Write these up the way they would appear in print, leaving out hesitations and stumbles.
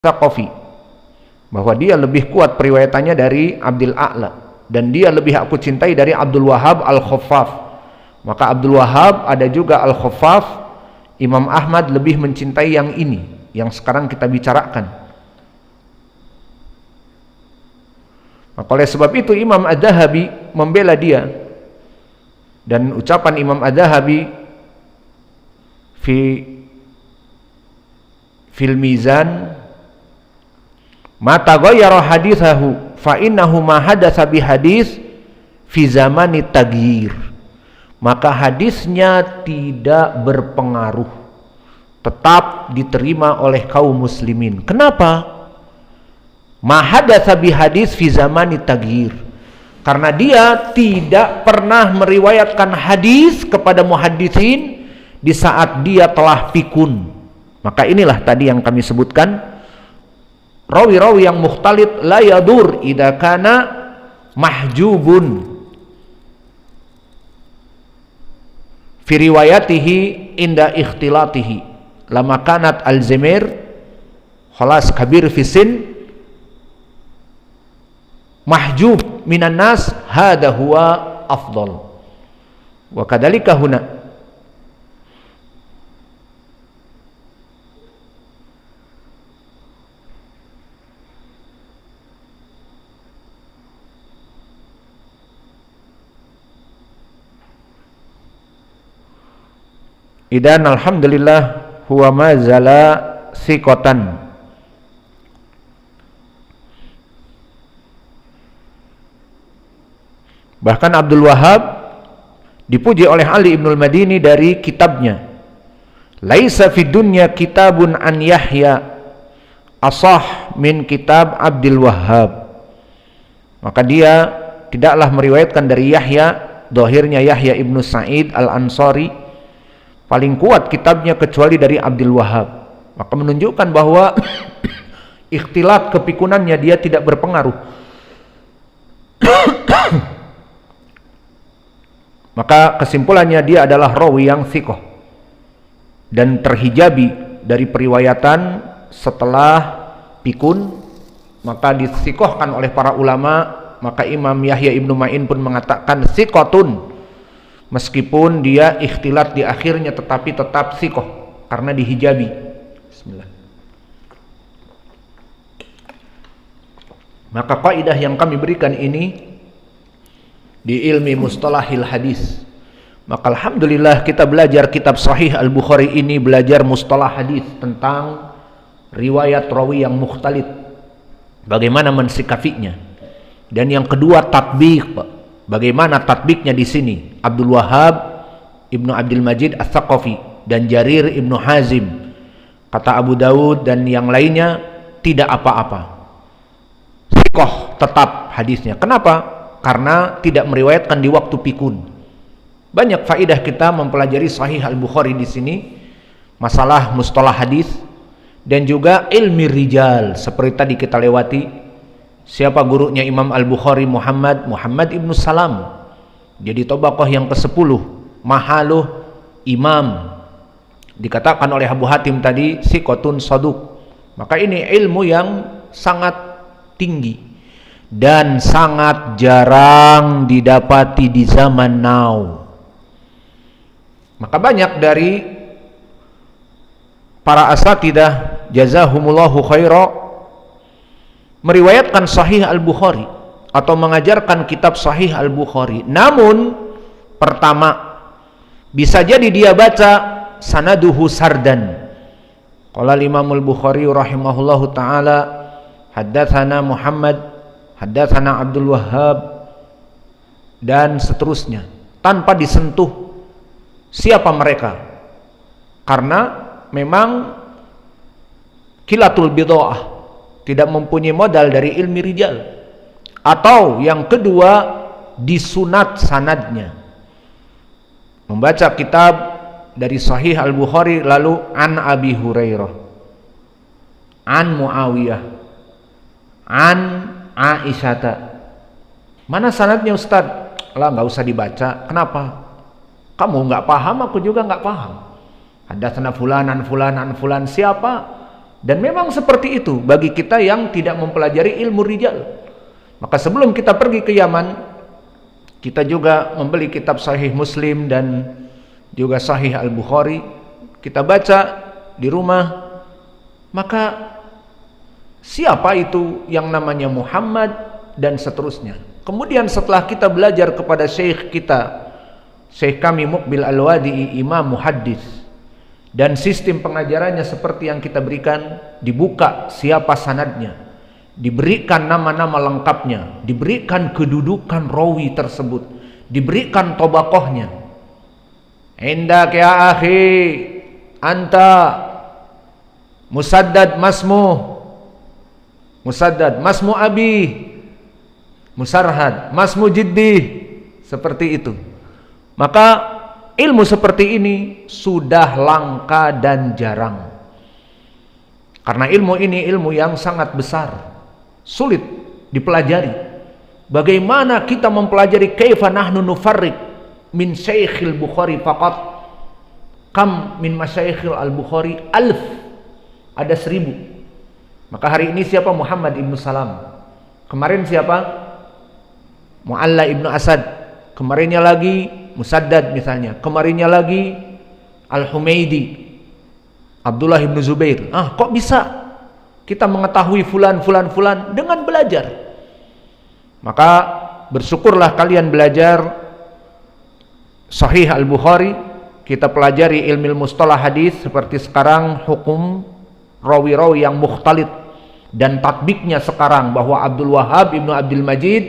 Tsaqafi, bahwa dia lebih kuat periwayatannya dari Abdul A'la, dan dia lebih aku cintai dari Abdul Wahhab Al-Khaffaf. Maka Abdul Wahhab ada juga Al-Khaffaf. Imam Ahmad lebih mencintai yang ini, yang sekarang kita bicarakan. Maka oleh sebab itu Imam Adz-Dzahabi membela dia, dan ucapan Imam Adz-Dzahabi fil mizan, mata ghayyara hadithahu fa innahu ma hadatsa bi hadis fi zamani taghyir, maka hadisnya tidak berpengaruh, tetap diterima oleh kaum muslimin. Kenapa? Ma hadatsa bi hadis fi zamani taghyir, karena dia tidak pernah meriwayatkan hadis kepada muhaddisin di saat dia telah pikun. Maka inilah tadi yang kami sebutkan, rawi-rawi yang mukhtalit la yadur idza kana mahjubun fi riwayatihi inda ikhtilatihi, lama kanat al-zamir khalas kabir fi sin mahjub minan nas hada huwa afdal. Wa kadzalika huna, idan alhamdulillah huwa mazala thiqatan. Bahkan Abdul Wahhab dipuji oleh Ali Ibnul Madini dari kitabnya, laisa fid dunya kitabun an Yahya asah min kitab Abdul Wahhab. Maka dia tidaklah meriwayatkan dari Yahya, dohirnya Yahya Ibnu Sa'id Al-Ansari, paling kuat kitabnya kecuali dari Abdul Wahhab. Maka menunjukkan bahwa ikhtilat kepikunannya dia tidak berpengaruh. Maka kesimpulannya dia adalah rawi yang thiqah dan terhijabi dari periwayatan setelah pikun, maka dithiqahkan oleh para ulama. Maka Imam Yahya Ibnu Ma'in pun mengatakan thiqatun, meskipun dia ikhtilat di akhirnya tetapi tetap thiqah karena dihijabi. Bismillah. Maka kaidah yang kami berikan ini di ilmi mustalahil hadis. Maka alhamdulillah kita belajar kitab Sahih Al-Bukhari ini, belajar mustalah hadis tentang riwayat rawi yang mukhtalit, bagaimana mensikapinya. Dan yang kedua tatbik, bagaimana tatbiknya di sini. Abdul Wahhab Ibnu Abdul Majid Ats-Tsaqafi dan Jarir Ibnu Hazim, kata Abu Dawud dan yang lainnya, tidak apa-apa, thiqah tetap hadisnya. Kenapa? Karena tidak meriwayatkan di waktu pikun. Banyak faidah kita mempelajari Sahih Al-Bukhari di sini, masalah mustalah hadis dan juga ilmi rijal. Seperti tadi kita lewati, siapa gurunya Imam Al-Bukhari? Muhammad Ibnu Salam. Jadi tabaqah yang ke-10, mahaluh imam. Dikatakan oleh Abu Hatim tadi thiqatun saduq. Maka ini ilmu yang sangat tinggi dan sangat jarang didapati di zaman now. Maka banyak dari para asatidah jazahumullahu khaira meriwayatkan Sahih Al-Bukhari atau mengajarkan kitab Sahih Al-Bukhari, namun pertama bisa jadi dia baca sanaduhu sardan. Qala Imam Al-Bukhari rahimahullahu taala haddatsana Muhammad, haddatsana Abdul Wahhab, dan seterusnya, tanpa disentuh siapa mereka, karena memang kilatul bid'ah, tidak mempunyai modal dari ilmi rijal. Atau yang kedua, disunat sanadnya, membaca kitab dari Sahih Al-Bukhari lalu an Abi Hurairah, an Muawiyah, an Aisyata. Mana sanadnya Ustaz? Lah nggak usah dibaca. Kenapa? Kamu nggak paham, aku juga nggak paham. Hadatsana fulan an fulan an fulan. Siapa? Dan memang seperti itu bagi kita yang tidak mempelajari ilmu rijal. Maka sebelum kita pergi ke Yaman, kita juga membeli kitab Sahih Muslim dan juga Sahih Al-Bukhari. Kita baca di rumah. Maka siapa itu yang namanya Muhammad dan seterusnya. Kemudian setelah kita belajar kepada syekh kita, Syekh kami Muqbil Al-Wadi'i, imam muhaddis, dan sistem pengajarannya seperti yang kita berikan, dibuka siapa sanadnya, diberikan nama-nama lengkapnya, diberikan kedudukan rawi tersebut, diberikan tobakohnya. Indak ya akhi anta Musaddad masmu abi Musarhad masmu jiddi, seperti itu. Maka ilmu seperti ini sudah langka dan jarang. Karena ilmu ini ilmu yang sangat besar, sulit dipelajari. Bagaimana kita mempelajari kaifa nahnu nufarriq min Syekhil Bukhari faqat, kam min masyayikhil al-Bukhari alf, ada 1000. Maka hari ini siapa? Muhammad ibnu Salam. Kemarin siapa? Mu'alla ibnu Asad. Kemarinnya lagi Musaddad misalnya. Kemarinnya lagi Al-Humaidi, Abdullah ibnu Zubair. Kok bisa kita mengetahui fulan dengan belajar? Maka bersyukurlah kalian belajar Sahih Al-Bukhari. Kita pelajari ilmu mustalah hadis seperti sekarang, hukum rawi-rawi yang mukhtalid, dan tatbiknya sekarang bahwa Abdul Wahhab ibnu Abdul Majid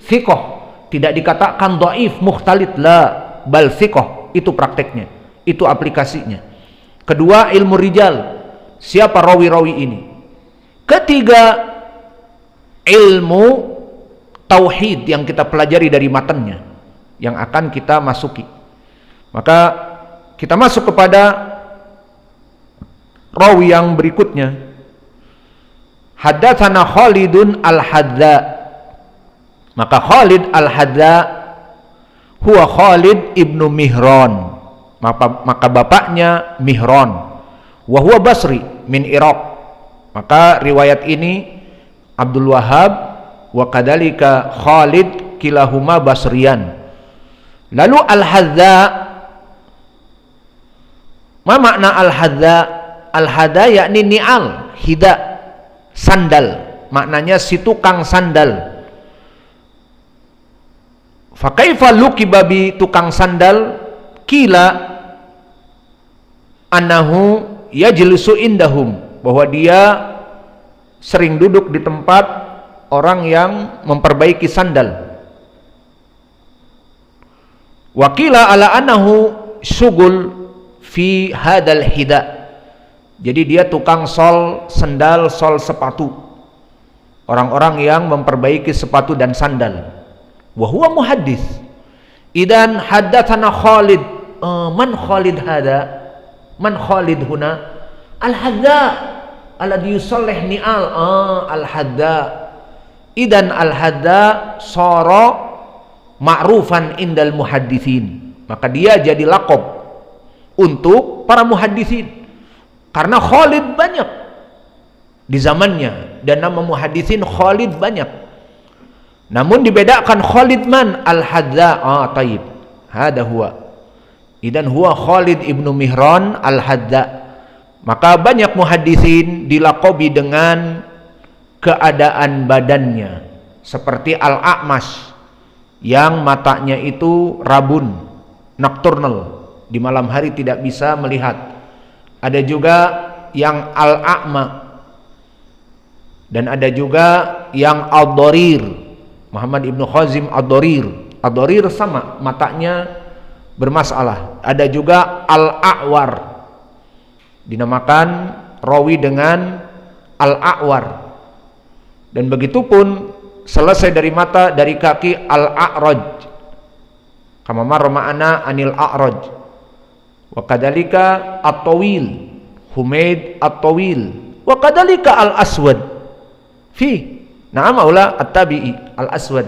thiqah, tidak dikatakan dhaif mukhtalid, la bal thiqah. Itu prakteknya, itu aplikasinya. Kedua, ilmu rijal, siapa rawi-rawi ini. Ketiga, ilmu tauhid yang kita pelajari dari matanya yang akan kita masuki. Maka kita masuk kepada rawi yang berikutnya. Haddatsana Khalidun Al-Hadza. Maka Khalid Al-Hadza huwa Khalid ibnu Mihran. Maka bapaknya Mihran. Wa huwa Basri min Iraq. Maka riwayat ini Abdul Wahhab wa kadalika Khalid kilahuma Basriyan. Lalu Al-Hadza, ma makna Al-Hadza? Al-Hadza yakni ni'al, hida, sandal. Maknanya si tukang sandal. Fa kaifa luqiba bi tukang sandal? Kila annahu yajlisu indahum, bahwa dia sering duduk di tempat orang yang memperbaiki sandal. Wakila ala annahu syugul fi hadal hida. Jadi dia tukang sol sandal, sol sepatu. Orang-orang yang memperbaiki sepatu dan sandal. Wa huwa muhaddis. Idan haddatsana Khalid. Man Khalid hada? Man Khalid huna? Al-Hadza alladhi yusallih ni'al. Al-Hadza. Idan Al-Hadza sara ma'rufan indal muhadditsin. Maka dia jadi laqab untuk para muhaddisin. Karena Khalid banyak di zamannya, dan nama muhaddisin Khalid banyak. Namun dibedakan Khalid man? Al-Hadza. Taib. Hada huwa. Idan huwa Khalid ibnu Mihran Al-Hadza. Maka banyak muhaddisin dilaqabi dengan keadaan badannya, seperti Al-A'mash yang matanya itu rabun, nocturnal, di malam hari tidak bisa melihat. Ada juga yang Al-A'ma, dan ada juga yang Ad-Darir, Muhammad ibnu Khazim Ad-Darir. Ad-Darir sama, matanya bermasalah. Ada juga Al-A'war, dinamakan rawi dengan Al-A'war. Dan begitu pun selesai dari mata, dari kaki, Al-A'raj, kama marra ma'ana anil A'raj. Wa kadalika At-Tawil, Humaid At-Tawil. Wa kadalika Al-Aswad fi na'am aula At-Tabi'i Al-Aswad.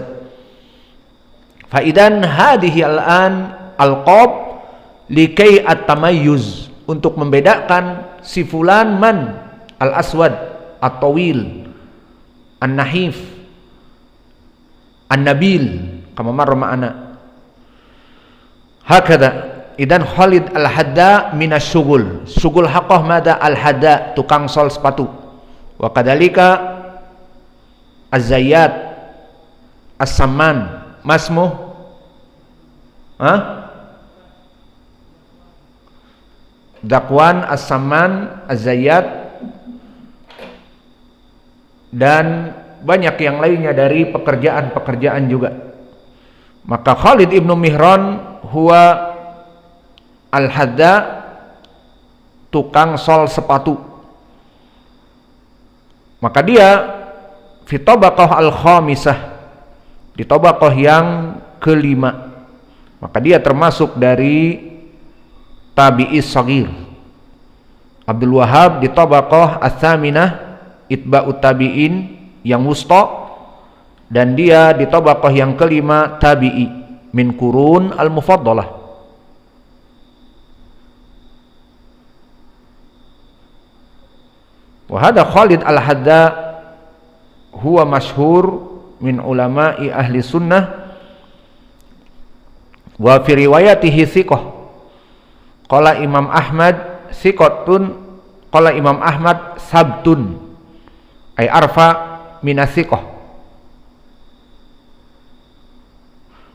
Fa idan hadhihi al-an alqab likay at-tamayyuz, untuk membedakan si fulan man, al-aswad, at-tawil, an-nahif, an-nabil, kama marra ma'ana. Hakada, idan Khalid al-Hadda minasyugul. Syugul haqqah mada al-Hadda, tukang sol sepatu. Wa kadalika az-Zayyat, as-Samman, masmu Dakwan, as-Samman, az-Zayyat, dan banyak yang lainnya dari pekerjaan-pekerjaan juga. Maka Khalid ibnu Mihran huwa al-Hadda, tukang sol sepatu. Maka dia fi tabaqah al-khamisah, di tabaqah yang kelima. Maka dia termasuk dari tabi'is shagir. Abdul Wahhab di tabaqah ats-tsaminah, itba'ut tabi'in yang wusta, dan dia di tabaqah yang kelima tabi'i min qurun al-mufaddalah. Wa hadha Khalid al-Hadda huwa masyhur min ulama'i ahli sunnah wa fi riwayatihi thiqah. Qala Imam Ahmad thiqatun, qala Imam Ahmad sabtun ay arfa min thiqah.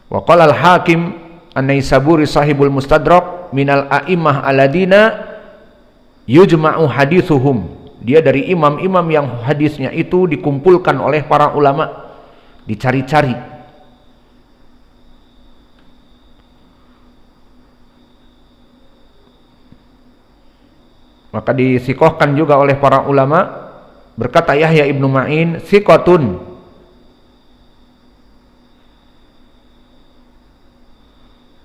Wa qala al-Hakim an-Naisaburi sahibul Mustadrak minal a'immah aladina yujma'u hadithuhum. Dia dari imam-imam yang hadisnya itu dikumpulkan oleh para ulama, dicari-cari. Maka disikohkan juga oleh para ulama. Berkata Yahya ibnu Ma'in, thiqatun.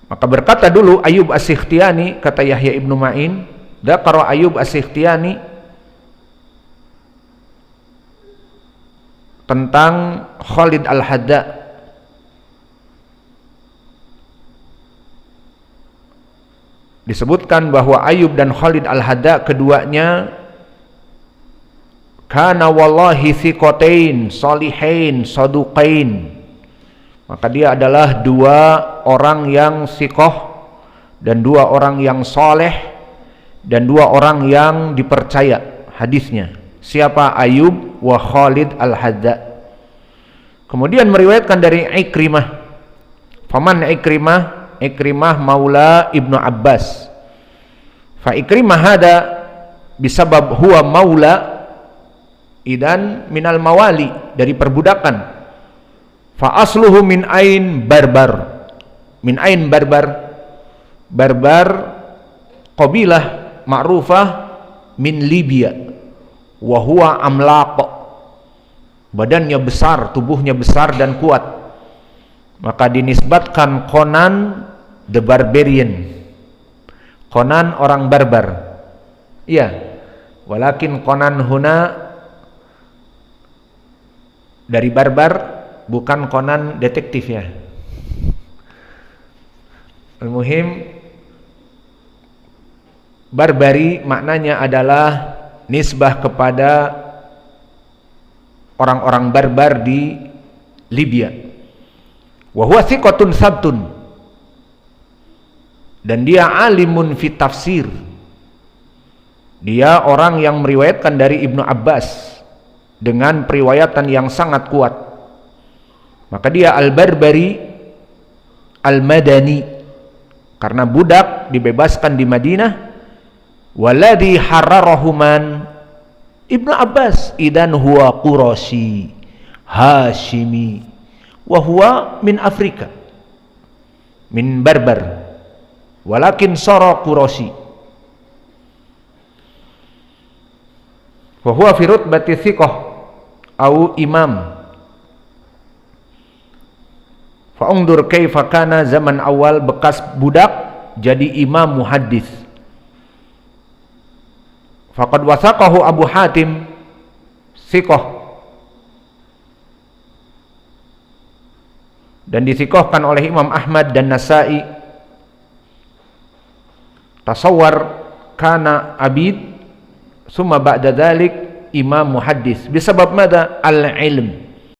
Maka berkata dulu Ayyub as-Sikhtiyani, kata Yahya ibnu Ma'in, dzakara Ayyub as-Sikhtiyani tentang Khalid al-Hadda. Disebutkan bahwa Ayyub dan Khalid al-Hadda keduanya kana wallahi thiqatain salihain saduqain. Maka dia adalah dua orang yang thiqah dan dua orang yang soleh dan dua orang yang dipercaya hadisnya. Siapa? Ayyub wa Khalid al-Hadda. Kemudian meriwayatkan dari Ikrimah. Faman Ikrimah? Ikrimah maula Ibnu Abbas. Fa Ikrimah hada bisabab huwa maula idan minal mawali, dari perbudakan. Fa asluhu min ain barbar. Min ain barbar. Barbar qabilah ma'rufah min Libya. Wa huwa amlaq. Badannya besar, tubuhnya besar dan kuat. Maka dinisbatkan Conan the Barbarian. Conan orang barbar. Iya. Walakin Conan huna dari barbar, bukan Conan detektif ya. Al-muhim, barbari maknanya adalah nisbah kepada orang-orang barbar di Libya. Wa huwa thiqatun sabtun, dan dia alimun fi tafsir. Dia orang yang meriwayatkan dari Ibnu Abbas dengan periwayatan yang sangat kuat. Maka dia al-Barbari al-Madani, karena budak dibebaskan di Madinah. Waladhi hararahuman Ibnu Abbas idan huwa Qurashi Hashimi wa huwa min Afrika min barbar walakin sara Qurashi wa huwa fi rutbati thiqah au imam. Fa undur kaifa kana zaman awal, bekas budak jadi imam muhaddis. Faqad wasaqahu Abu Hatim thiqah, dan disikohkan oleh Imam Ahmad dan Nasai. Tasawwar kana abid summa ba'da dzalik imam muhaddis bisabab mada al-ilm,